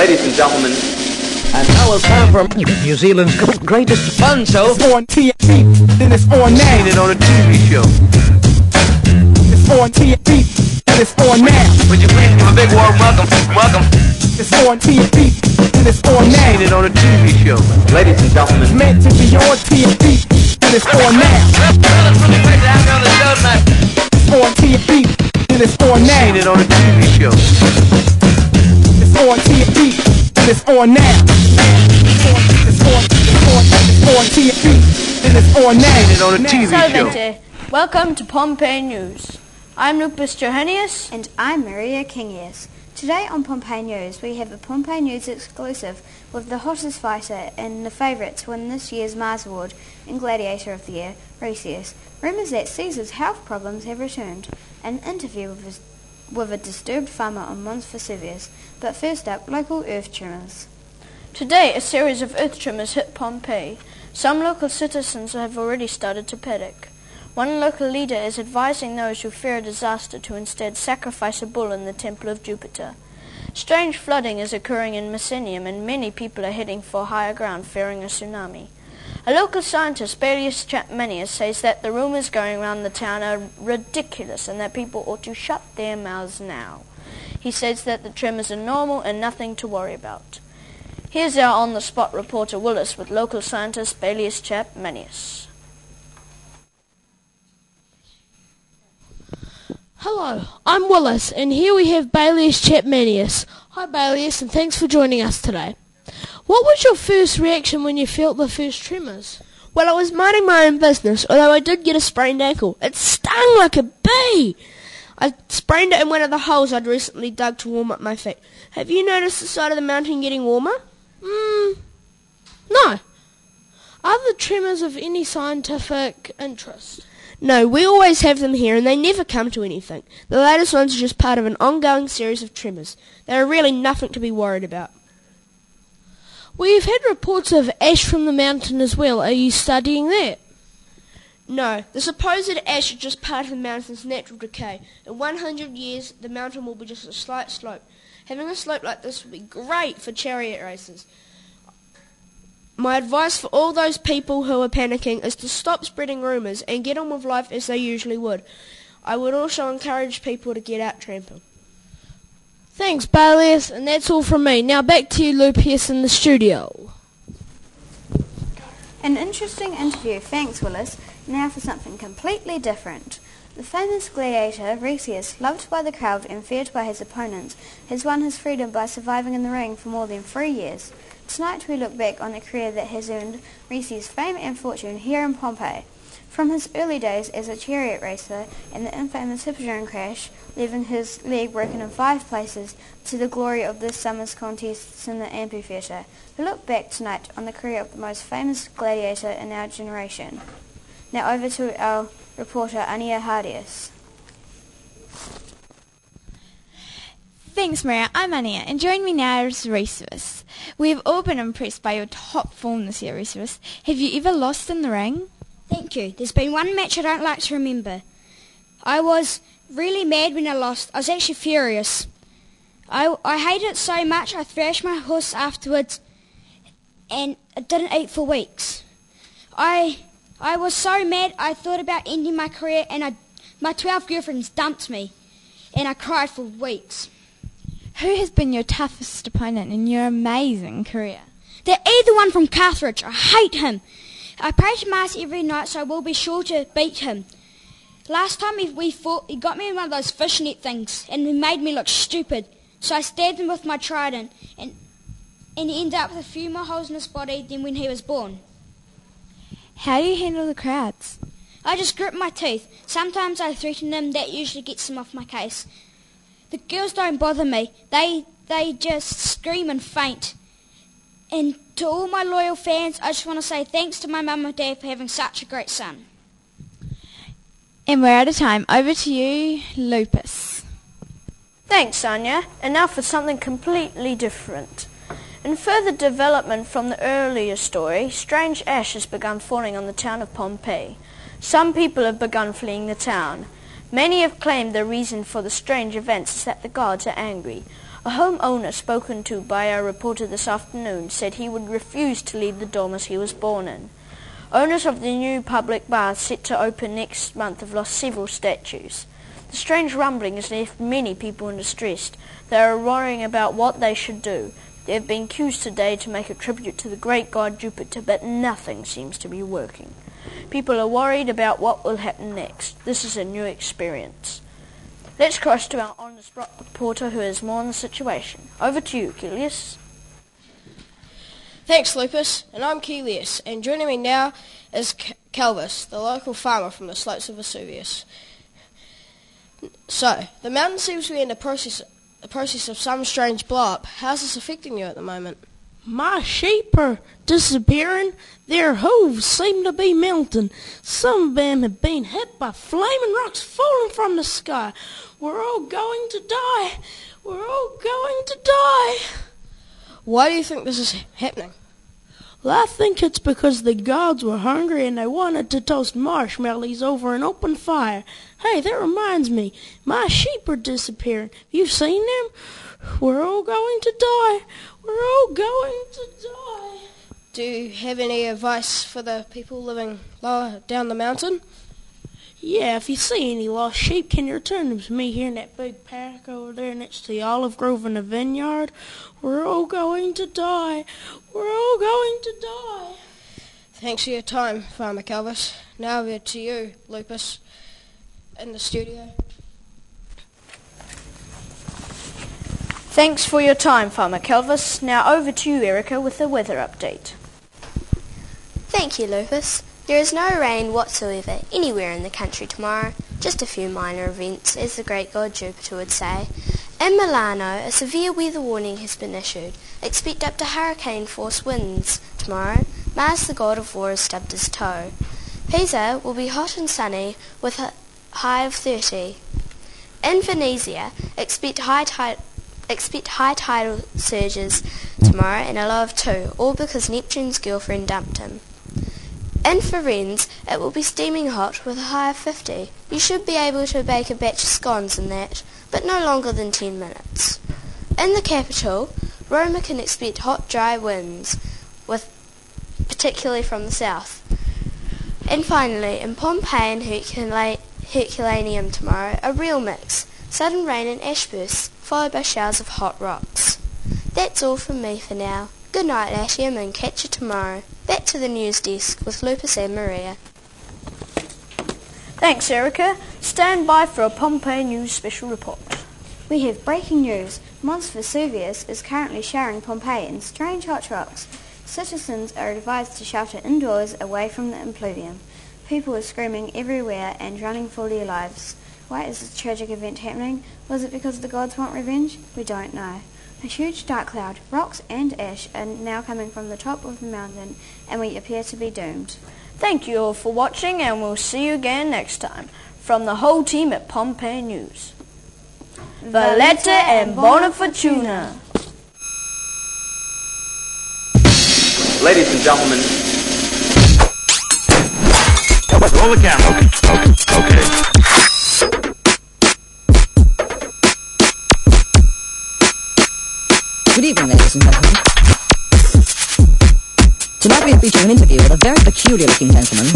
Ladies and gentlemen, and now it's time for New Zealand's greatest fun show. It's on TV, then it's on now. seen it on a TV show. It's on TV, then it's on now. Would you please give a big warm welcome? Welcome. It's on TV, then it's on now. Seen it on a TV show. Ladies and gentlemen, It's meant to be on TV, then it's on now. well, it's really great to have you on the show tonight. It's on TV, then it's on now. Seen it on a TV show. It's on TV, then it's on now. It's on TV, then it's on now. Seen it on a TV show. Salve, welcome to Pompeii News. I'm Lupus Johannius. And I'm Maria Kingius. Today on Pompeii News, we have a Pompeii News exclusive with the hottest fighter and the favourite to win this year's Mars Award and Gladiator of the Year, Rheseus. Rumours that Caesar's health problems have returned. An interview with a disturbed farmer on Mons Vesuvius. But first up, local earth tremors. Today, a series of earth tremors hit Pompeii. Some local citizens have already started to panic. One local leader is advising those who fear a disaster to instead sacrifice a bull in the temple of Jupiter. Strange flooding is occurring in Mycenaeum, and many people are heading for higher ground fearing a tsunami. A local scientist, Baelius Chapmanius, says that the rumours going around the town are ridiculous and that people ought to shut their mouths now. He says that the tremors are normal and nothing to worry about. Here's our on-the-spot reporter Willis with local scientist Baelius Chapmanius. Hello, I'm Willis, and here we have Baelius Chapmanius. Hi Baelius, and thanks for joining us today. What was your first reaction when you felt the first tremors? Well, I was minding my own business, although I did get a sprained ankle. It stung like a bee. I sprained it in one of the holes I'd recently dug to warm up my feet. Have you noticed the side of the mountain getting warmer? No. Are the tremors of any scientific interest? No, we always have them here and they never come to anything. The latest ones are just part of an ongoing series of tremors. They are really nothing to be worried about. We've had reports of ash from the mountain as well. Are you studying that? No, the supposed ash is just part of the mountain's natural decay. In 100 years, the mountain will be just a slight slope. Having a slope like this would be great for chariot races. My advice for all those people who are panicking is to stop spreading rumours and get on with life as they usually would. I would also encourage people to get out tramping. Thanks, Baelius, and that's all from me. Now back to you, Lupius, in the studio. An interesting interview, thanks Willis. Now for something completely different. The famous gladiator, Rheseus, loved by the crowd and feared by his opponents, has won his freedom by surviving in the ring for more than 3 years. Tonight we look back on a career that has earned Rheseus fame and fortune here in Pompeii. From his early days as a chariot racer and the infamous Hippodrome crash, leaving his leg broken in 5 places, to the glory of this summer's contests in the amphitheatre. We look back tonight on the career of the most famous gladiator in our generation. Now over to our reporter Ania Hardius. Thanks, Maria. I'm Ania, and join me now is Rheseus. We have all been impressed by your top form this year, Rheseus. Have you ever lost in the ring? Thank you. There's been one match I don't like to remember. I was really mad when I lost. I was actually furious. I hated it so much I thrashed my horse afterwards and I didn't eat for weeks. I was so mad I thought about ending my career and my 12 girlfriends dumped me and I cried for weeks. Who has been your toughest opponent in your amazing career? That either one from Carthage. I hate him. I pray to Mars every night, so I will be sure to beat him. Last time we fought, he got me in one of those fishnet things, and he made me look stupid. So I stabbed him with my trident, and he ended up with a few more holes in his body than when he was born. How do you handle the crowds? I just grit my teeth. Sometimes I threaten them. That usually gets them off my case. The girls don't bother me. They just scream and faint. And to all my loyal fans, I just want to say thanks to my mum and dad for having such a great son. And we're out of time. Over to you, Lupus. Thanks, Anya. And now for something completely different. In further development from the earlier story, strange ash has begun falling on the town of Pompeii. Some people have begun fleeing the town. Many have claimed the reason for the strange events is that the gods are angry. A homeowner spoken to by our reporter this afternoon said he would refuse to leave the dormers he was born in. Owners of the new public baths set to open next month have lost several statues. The strange rumbling has left many people in distress. They are worrying about what they should do. There have been queues today to make a tribute to the great god Jupiter, but nothing seems to be working. People are worried about what will happen next. This is a new experience. Let's cross to our on-the-spot reporter who has more on the situation. Over to you, Kelius. Thanks, Lupus, and I'm Kelius, and joining me now is Calvis, the local farmer from the slopes of Vesuvius. So, the mountain seems to be in the process of some strange blow-up. How's this affecting you at the moment? My sheep are disappearing. Their hooves seem to be melting. Some of them have been hit by flaming rocks falling from the sky. We're all going to die. We're all going to die. Why do you think this is happening? Well, I think it's because the gods were hungry and they wanted to toast marshmallows over an open fire. Hey, that reminds me. My sheep are disappearing. Have you seen them? We're all going to die. We're all going to die. Do you have any advice for the people living lower down the mountain? Yeah, if you see any lost sheep, can you return them to me here in that big paddock over there next to the olive grove in the vineyard? We're all going to die. We're all going to die. Thanks for your time, Farmer Calvis. Now over to you, Lupus, in the studio. Thanks for your time, Farmer Calvis. Now over to you, Erica, with the weather update. Thank you, Lupus. There is no rain whatsoever anywhere in the country tomorrow, just a few minor events, as the great god Jupiter would say. In Milano, a severe weather warning has been issued. Expect up to hurricane-force winds tomorrow. Mars, the god of war, has stubbed his toe. Pisa will be hot and sunny with a high of 30. In Venezia, expect high tidal surges tomorrow and a low of 2, all because Neptune's girlfriend dumped him. In Firenze, it will be steaming hot with a high of 50. You should be able to bake a batch of scones in that, but no longer than 10 minutes. In the capital, Roma can expect hot, dry winds, particularly from the south. And finally, in Pompeii and Herculaneum tomorrow, a real mix. Sudden rain and ash bursts, followed by showers of hot rocks. That's all from me for now. Good night, Latium, and catch you tomorrow. Back to the news desk with Lupus and Maria. Thanks, Erica. Stand by for a Pompeii News special report. We have breaking news. Mons Vesuvius is currently showering Pompeii in strange hot rocks. Citizens are advised to shelter indoors away from the impluvium. People are screaming everywhere and running for their lives. Why is this tragic event happening? Was it because the gods want revenge? We don't know. A huge dark cloud, rocks and ash are now coming from the top of the mountain, and we appear to be doomed. Thank you all for watching, and we'll see you again next time. From the whole team at Pompeii News. Valete and Bona Fortuna. Ladies and gentlemen. Roll the camera. Okay. Good evening, ladies and gentlemen. Tonight we are featuring an interview with a very peculiar-looking gentleman